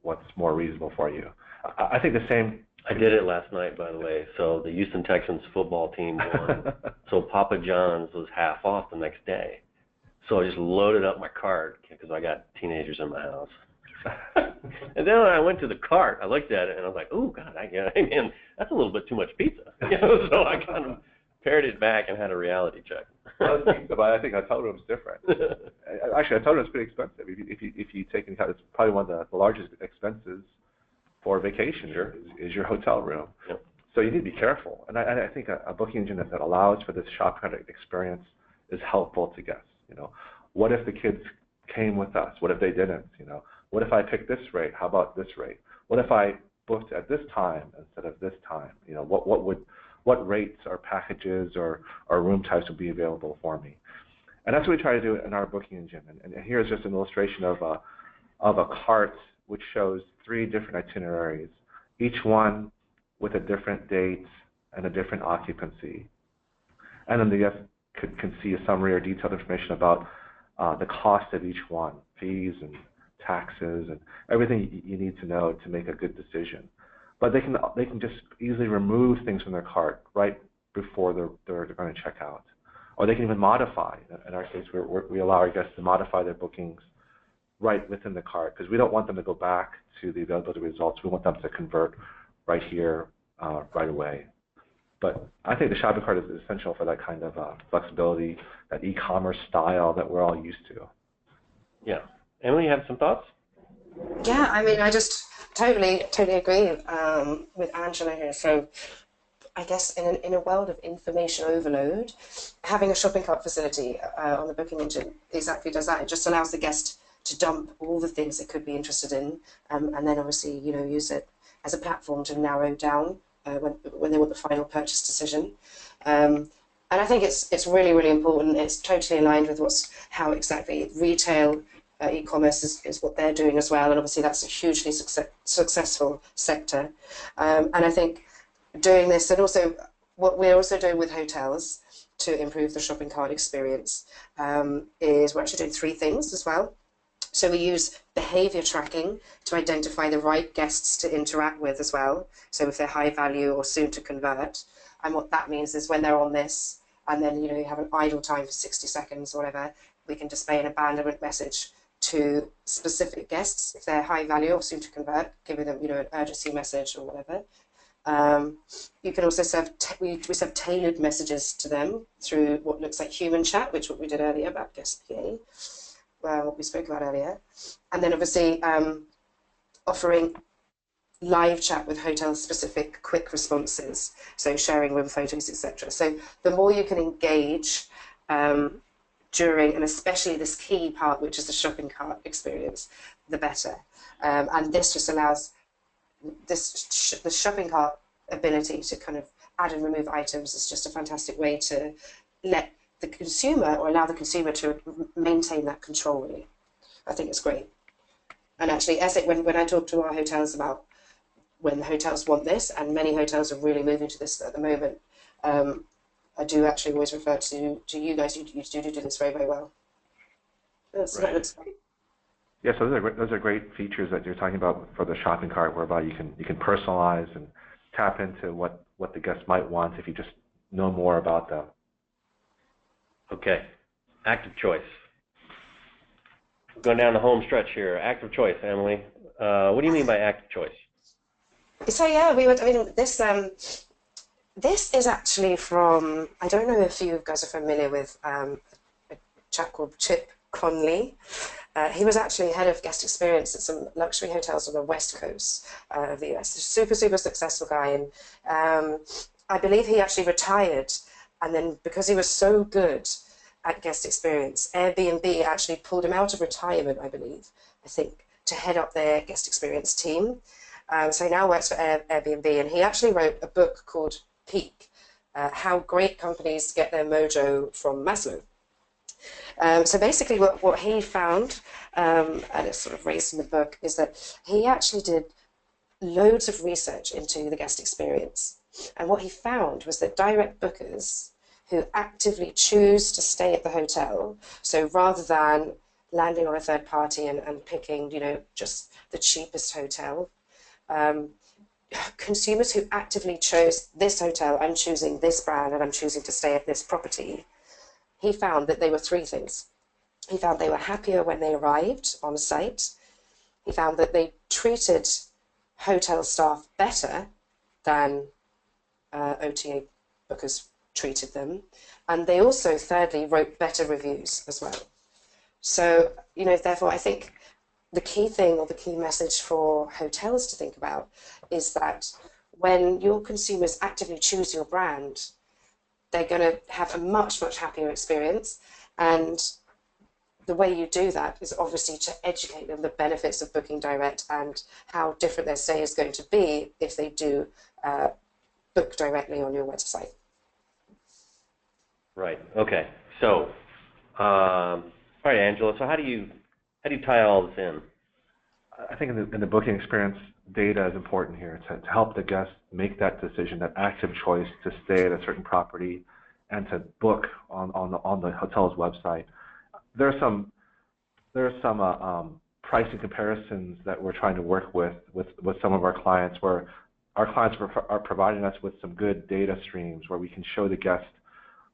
Speaker 3: what's more reasonable for you. I think the same.
Speaker 1: I did it last night, by the way. So the Houston Texans football team won. So Papa John's was half off the next day. So I just loaded up my cart because I got teenagers in my house. And then when I went to the cart, I looked at it and I was like, "Oh God, and that's a little bit too much pizza." So I kind of pared it back and had a reality check.
Speaker 3: Well, but I think a hotel room's different. Actually, a hotel room's pretty expensive. If you take into account, it's probably one of the largest expenses for a vacation.
Speaker 1: Sure.
Speaker 3: is your hotel room.
Speaker 1: Yep.
Speaker 3: So you need to be careful. And I think a booking engine that allows for this shopping cart experience is helpful to guests. What if the kids came with us? What if they didn't? What if I picked this rate? How about this rate? What if I booked at this time instead of this time? What rates or packages or room types would be available for me? And that's what we try to do in our booking engine. And here's just an illustration of a cart which shows 3 different itineraries, each one with a different date and a different occupancy. And then the guest can see a summary or detailed information about the cost of each one, fees and taxes and everything you need to know to make a good decision. But they can just easily remove things from their cart right before they're going to check out, or they can even modify. In our case, we allow our guests to modify their bookings right within the cart because we don't want them to go back to the availability results. We want them to convert right here, right away. But I think the shopping cart is essential for that kind of flexibility, that e-commerce style that we're all used to.
Speaker 1: Yeah. Emily, you have some thoughts?
Speaker 2: Yeah, I mean, I just totally agree with Angela here. So I guess in a world of information overload, having a shopping cart facility on the booking engine exactly does that. It just allows the guest to dump all the things they could be interested in, and then obviously use it as a platform to narrow down when they want the final purchase decision. And I think it's really, really important. It's totally aligned with how exactly retail e-commerce is what they're doing as well, and obviously that's a hugely successful sector. And I think doing this, and also what we're also doing with hotels to improve the shopping cart experience is we're actually doing 3 things as well. So we use behavior tracking to identify the right guests to interact with as well. So if they're high value or soon to convert, and what that means is when they're on this, and then you have an idle time for 60 seconds or whatever, we can display an abandonment message to specific guests if they're high value or soon to convert, giving them an urgency message or whatever. You can also we serve tailored messages to them through what looks like human chat, which what we did earlier about guest PA, what we spoke about earlier, and then obviously offering live chat with hotel-specific quick responses, so sharing room photos, etc. So the more you can engage during, and especially this key part, which is the shopping cart experience, the better. And this just allows the shopping cart ability to kind of add and remove items is just a fantastic way to let the consumer, or allow the consumer to maintain that control, really. I think it's great. And actually, when I talk to our hotels about when the hotels want this, and many hotels are really moving to this at the moment, I do actually always refer to you guys. You do this very, very well. That looks great.
Speaker 3: Yeah, so those are great features that you're talking about for the shopping cart, whereby you can personalize and tap into what the guests might want if you just know more about them.
Speaker 1: Okay, active choice. Going down the home stretch here. Active choice, Emily. What do you mean by active choice?
Speaker 2: So yeah, this is actually from, I don't know if you guys are familiar with a chap called Chip Conley. He was actually head of guest experience at some luxury hotels on the west coast of the US. Super, super successful guy. And I believe he actually retired. And then because he was so good at guest experience, Airbnb actually pulled him out of retirement, I think, to head up their guest experience team. So he now works for Airbnb, and he actually wrote a book called Peak, How Great Companies Get Their Mojo from Maslow. So basically what he found, and it's sort of raised in the book, is that he actually did loads of research into the guest experience. And what he found was that direct bookers who actively choose to stay at the hotel, so rather than landing on a third party and picking, just the cheapest hotel, consumers who actively chose this hotel, I'm choosing this brand and I'm choosing to stay at this property, he found that they were three things. He found they were happier when they arrived on site. He found that they treated hotel staff better than OTA bookers treated them. And they also, thirdly, wrote better reviews as well. So, therefore, I think the key thing, or the key message for hotels to think about, is that when your consumers actively choose your brand, they're going to have a much, much happier experience. And the way you do that is obviously to educate them the benefits of booking direct and how different their stay is going to be if they do book directly on your website.
Speaker 1: Right. Okay. So, all right, Angela. So how do you tie all this in?
Speaker 3: I think in the booking experience, data is important here to help the guest make that decision, that active choice to stay at a certain property and to book on the hotel's website. There are some pricing comparisons that we're trying to work with some of our clients, where our clients are providing us with some good data streams where we can show the guest,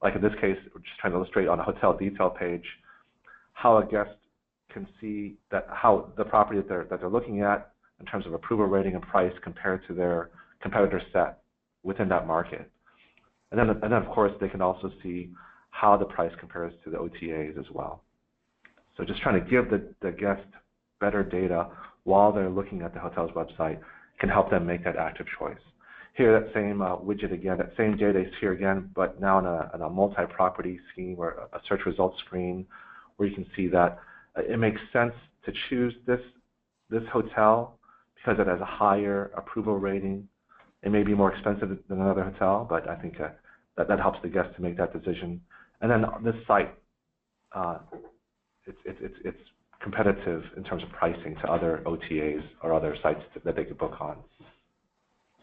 Speaker 3: like in this case, we're just trying to illustrate on a hotel detail page, how a guest can see that how the property that they're looking at in terms of approval rating and price compared to their competitor set within that market. And then of course they can also see how the price compares to the OTAs as well. So just trying to give the guest better data while they're looking at the hotel's website can help them make that active choice. Here, that same widget again, that same data is here again, but now in a multi-property scheme or a search results screen, where you can see that it makes sense to choose this hotel because it has a higher approval rating. It may be more expensive than another hotel, but I think that helps the guest to make that decision. And then this site, it's competitive in terms of pricing to other OTAs or other sites that they could book on.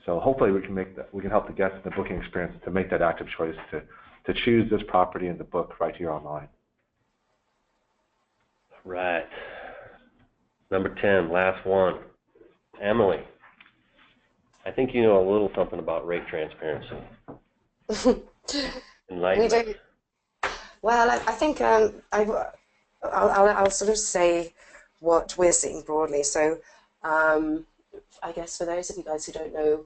Speaker 3: So hopefully we can help the guest in the booking experience to make that active choice to choose this property and to book right here online.
Speaker 1: Right. Number 10, last one. Emily, I think you know a little something about rate transparency. Enlightenment.
Speaker 2: We do. Well, I think I'll sort of say what we're seeing broadly. So I guess for those of you guys who don't know,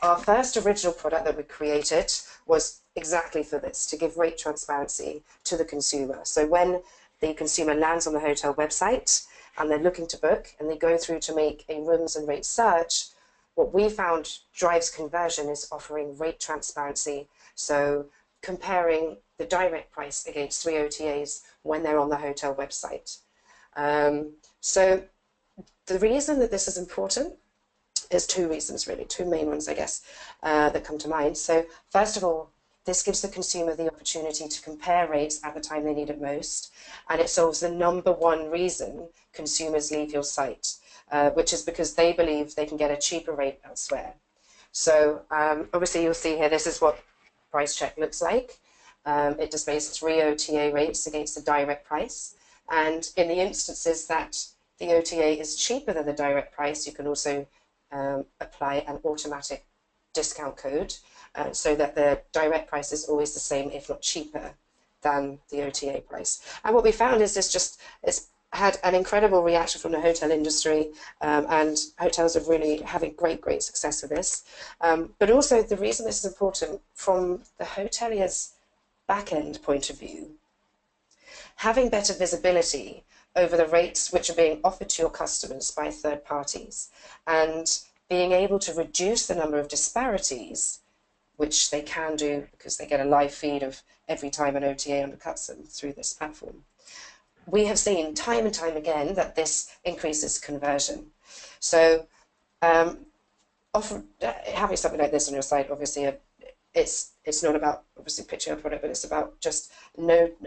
Speaker 2: our first original product that we created was exactly for this, to give rate transparency to the consumer. So when the consumer lands on the hotel website and they're looking to book and they go through to make a rooms and rate search, what we found drives conversion is offering rate transparency. So comparing the direct price against 3 OTAs when they're on the hotel website. So the reason that this is important There's two reasons, really, two main ones, I guess, that come to mind. So first of all, this gives the consumer the opportunity to compare rates at the time they need it most, and it solves the number one reason consumers leave your site, which is because they believe they can get a cheaper rate elsewhere. So obviously you'll see here, this is what price check looks like. It displays 3 OTA rates against the direct price, and in the instances that the OTA is cheaper than the direct price, you can also apply an automatic discount code so that the direct price is always the same, if not cheaper, than the OTA price. And what we found is it's had an incredible reaction from the hotel industry, and hotels are really having great success with this. But also the reason this is important from the hotelier's back-end point of view, having better visibility over the rates which are being offered to your customers by third parties, and being able to reduce the number of disparities, which they can do because they get a live feed of every time an OTA undercuts them through this platform. We have seen time and time again that this increases conversion. So often, having something like this on your site, obviously, it's not about obviously pitching a product, but it's about just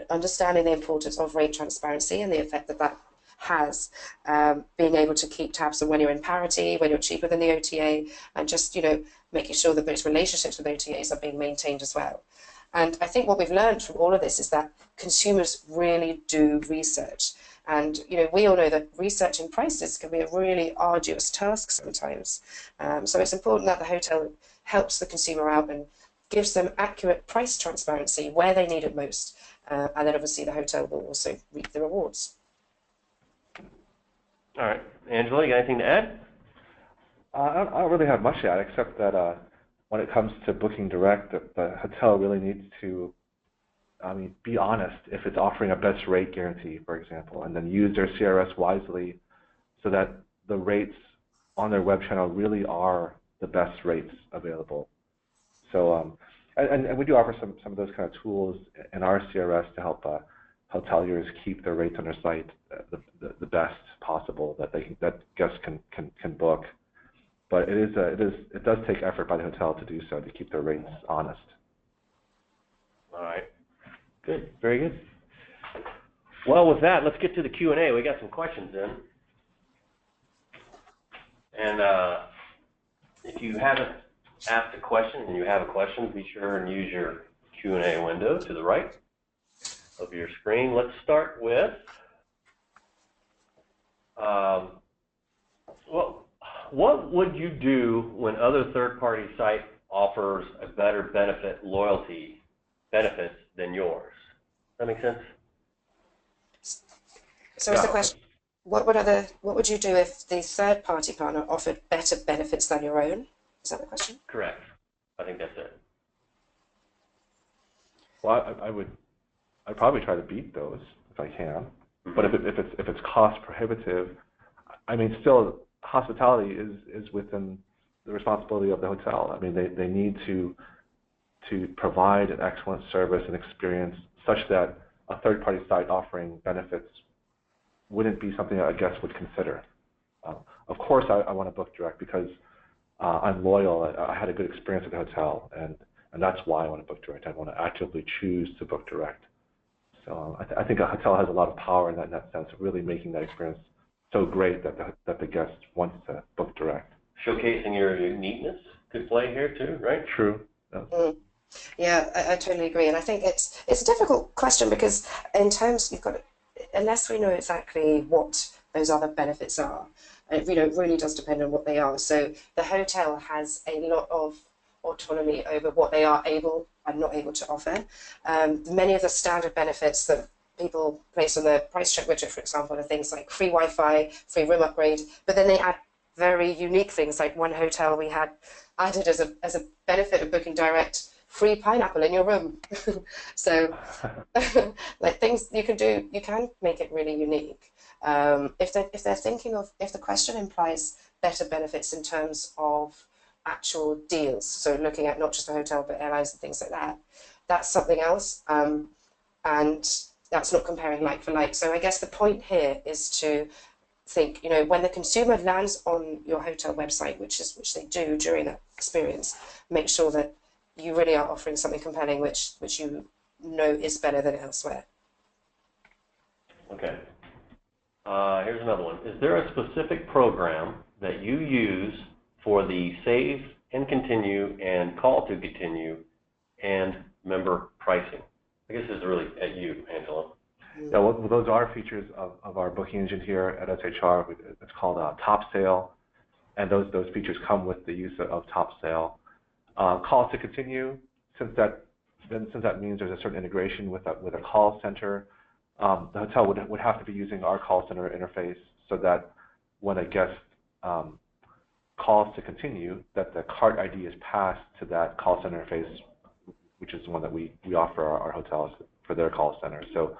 Speaker 2: understanding the importance of rate transparency and the effect that that has, being able to keep tabs on when you're in parity, when you're cheaper than the OTA, and just making sure that those relationships with OTAs are being maintained as well. And I think what we've learned from all of this is that consumers really do research. And we all know that researching prices can be a really arduous task sometimes. So it's important that the hotel helps the consumer out and gives them accurate price transparency where they need it most. And then obviously the hotel will also reap the rewards.
Speaker 1: All right. Angela, you got anything to add?
Speaker 3: I don't really have much to add, except that when it comes to booking direct, the hotel really needs to, be honest if it's offering a best rate guarantee, for example, and then use their CRS wisely so that the rates on their web channel really are the best rates available. So, and we do offer some of those kind of tools in our CRS to help hoteliers keep their rates on their site the best possible that guests can book. But it does take effort by the hotel to do so, to keep their rates honest.
Speaker 1: All right. Good. Very good. Well, with that, let's get to the Q&A. We got some questions in. And if you haven't asked a question and you have a question, be sure and use your Q&A window to the right of your screen. Let's start with, what would you do when other third-party site offers a better loyalty benefits than yours? Does that make sense?
Speaker 2: So is the question, what would you do if the third-party partner offered better benefits than your own? Is that the question?
Speaker 1: Correct. I think that's it.
Speaker 3: Well, I'd probably try to beat those if I can. Mm-hmm. But if it's cost prohibitive, still hospitality is within the responsibility of the hotel. They need to provide an excellent service and experience such that a third-party site offering benefits wouldn't be something that a guest would consider. Of course, I want to book direct because I'm loyal. I had a good experience at the hotel, and that's why I want to book direct. I want to actively choose to book direct. So I think a hotel has a lot of power in that sense, of really making that experience so great that the guest wants to book direct.
Speaker 1: Showcasing your uniqueness could play here too, right?
Speaker 3: True. Yeah.
Speaker 2: Yeah, I totally agree, and I think it's a difficult question because in terms unless we know exactly what those other benefits are, it really does depend on what they are. So the hotel has a lot of autonomy over what they are able and not able to offer. Many of the standard benefits that people place on the price check widget, for example, are things like free Wi-Fi, free room upgrade, but then they add very unique things. Like one hotel we had added as a benefit of booking direct, free pineapple in your room. So like things you can do, you can make it really unique. If they're thinking of, if the question implies better benefits in terms of actual deals, so looking at not just the hotel but airlines and things like that, that's something else, and that's not comparing like for like. So I guess the point here is to think, you know, when the consumer lands on your hotel website, which they do during that experience, make sure that you really are offering something compelling, which you know is better than elsewhere.
Speaker 1: Okay. Here's another one. Is there a specific program that you use for the save and continue and call to continue and member pricing? I guess this is really at you, Angela.
Speaker 3: Yeah, well, those are features of our booking engine here at SHR. It's called Top Sale, and those features come with the use of Top Sale. Calls to continue, since that means there's a certain integration with a call center, the hotel would have to be using our call center interface so that when a guest calls to continue, that the cart ID is passed to that call center interface, which is the one that we offer our hotels for their call center. So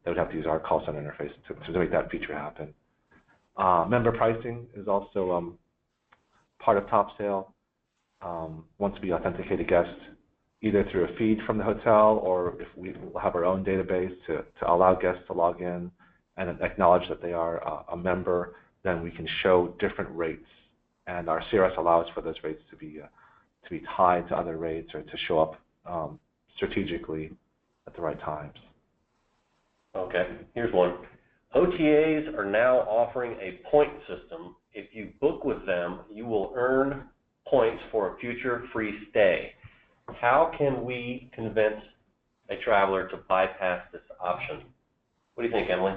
Speaker 3: they would have to use our call center interface to make that feature happen. Member pricing is also part of Top Sale. Once we authenticate a guest, either through a feed from the hotel or if we have our own database to allow guests to log in and acknowledge that they are a member, then we can show different rates. And our CRS allows for those rates to be tied to other rates or to show up strategically at the right times.
Speaker 1: Okay, here's one. OTAs are now offering a point system. If you book with them, you will earn points for a future free stay. How can we convince a traveler to bypass this option? What do you think, Emily?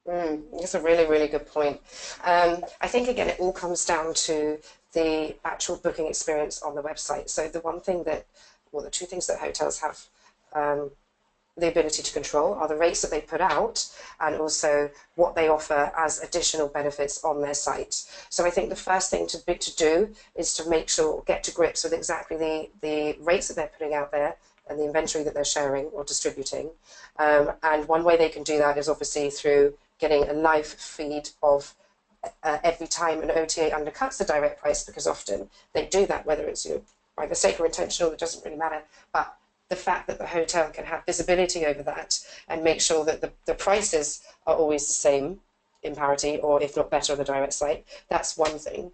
Speaker 2: That's a really, really good point. I think, again, it all comes down to the actual booking experience on the website. So the two things that hotels have the ability to control are the rates that they put out and also what they offer as additional benefits on their site. So I think the first thing to do is to get to grips with exactly the rates that they're putting out there and the inventory that they're sharing or distributing. And one way they can do that is obviously through getting a live feed of every time an OTA undercuts the direct price, because often they do that, whether it's by mistake or intentional, it doesn't really matter. But the fact that the hotel can have visibility over that and make sure that the prices are always the same in parity, or if not better on the direct site, that's one thing,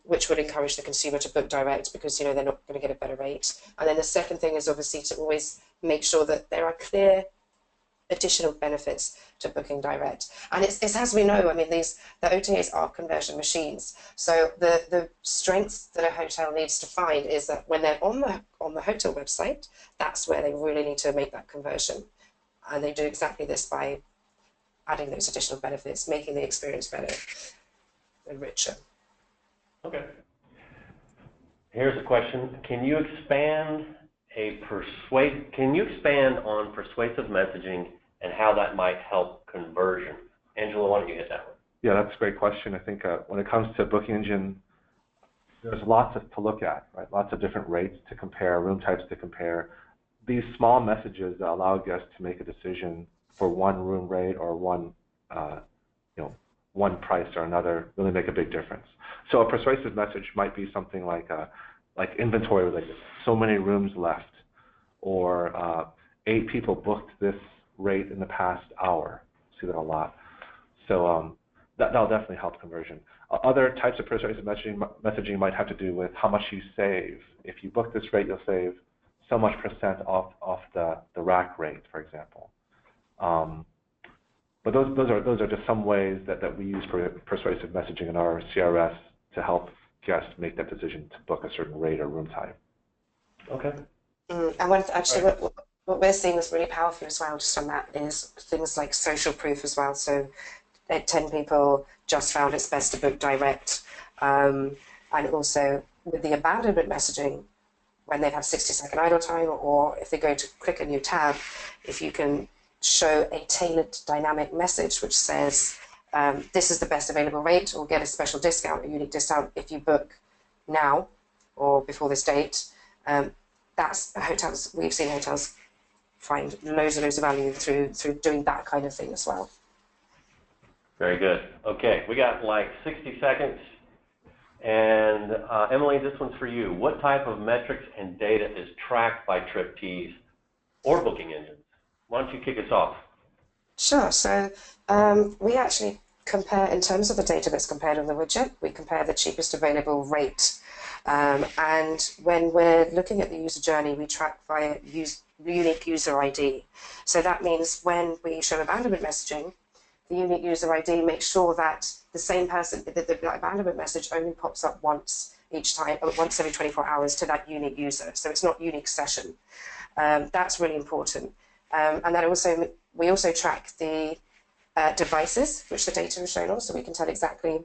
Speaker 2: which would encourage the consumer to book direct because they're not going to get a better rate. And then the second thing is obviously to always make sure that there are clear additional benefits to booking direct. And it's as we know, the OTAs are conversion machines. So the strength that a hotel needs to find is that when they're on the hotel website, that's where they really need to make that conversion. And they do exactly this by adding those additional benefits, making the experience better and richer.
Speaker 1: Okay. Here's a question. Can you expand on persuasive messaging and how that might help conversion? Angela, why don't you hit that one?
Speaker 3: Yeah, that's a great question. I think when it comes to booking engine, there's lots to look at, right? Lots of different rates to compare, room types to compare. These small messages that allow guests to make a decision for one room rate or one price or another really make a big difference. So a persuasive message might be something like inventory related, so many rooms left, or 8 people booked this rate in the past hour. See that a lot. So that'll definitely help conversion. Other types of persuasive messaging might have to do with how much you save. If you book this rate, you'll save so much percent off the rack rate, for example. But those are just some ways that we use persuasive messaging in our CRS to help guests make that decision to book a certain rate or room type.
Speaker 1: Okay.
Speaker 2: And what we're seeing is really powerful as well, just on that, is things like social proof as well. So 10 people just found it's best to book direct. And also with the abandonment messaging, when they have 60-second idle time, or if they go to click a new tab, if you can show a tailored dynamic message which says, this is the best available rate, or get a special discount, a unique discount if you book now or before this date. We've seen hotels find loads and loads of value through doing that kind of thing as well.
Speaker 1: Very good. Okay, we got like 60 seconds. And Emily, this one's for you. What type of metrics and data is tracked by Triptease or booking engines? Why don't you kick us off?
Speaker 2: Sure. So we actually compare, in terms of the data that's compared on the widget, we compare the cheapest available rate. And when we're looking at the user journey, we track via unique user ID. So that means when we show abandonment messaging, the unique user ID makes sure that the same person, the abandonment message only pops up once each time, or once every 24 hours to that unique user. So it's not unique session. That's really important. And that also, we also track the devices which the data is shown on, so we can tell exactly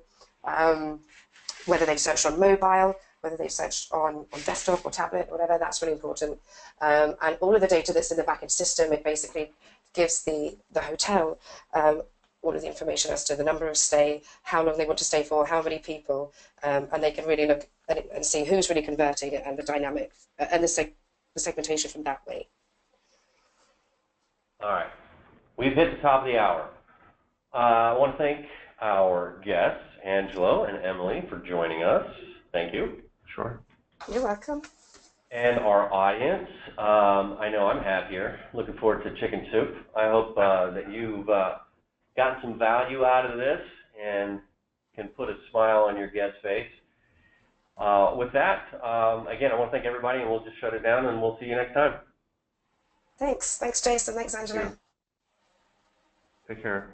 Speaker 2: whether they've searched on mobile, whether they've searched on desktop or tablet, whatever. That's really important. And all of the data that's in the backend system, it basically gives the hotel all of the information as to the number of stay, how long they want to stay for, how many people, and they can really look at it and see who's really converting and the dynamic and the segmentation from that way.
Speaker 1: All right. We've hit the top of the hour. I want to thank our guests, Angelo and Emily, for joining us. Thank you.
Speaker 3: Sure.
Speaker 2: You're welcome.
Speaker 1: And our audience. I know I'm happier. Looking forward to chicken soup. I hope that you've gotten some value out of this and can put a smile on your guest's face. With that, again, I want to thank everybody, and we'll just shut it down, and we'll see you next time.
Speaker 2: Thanks. Thanks, Jason. Thanks, Angela.
Speaker 3: Take care.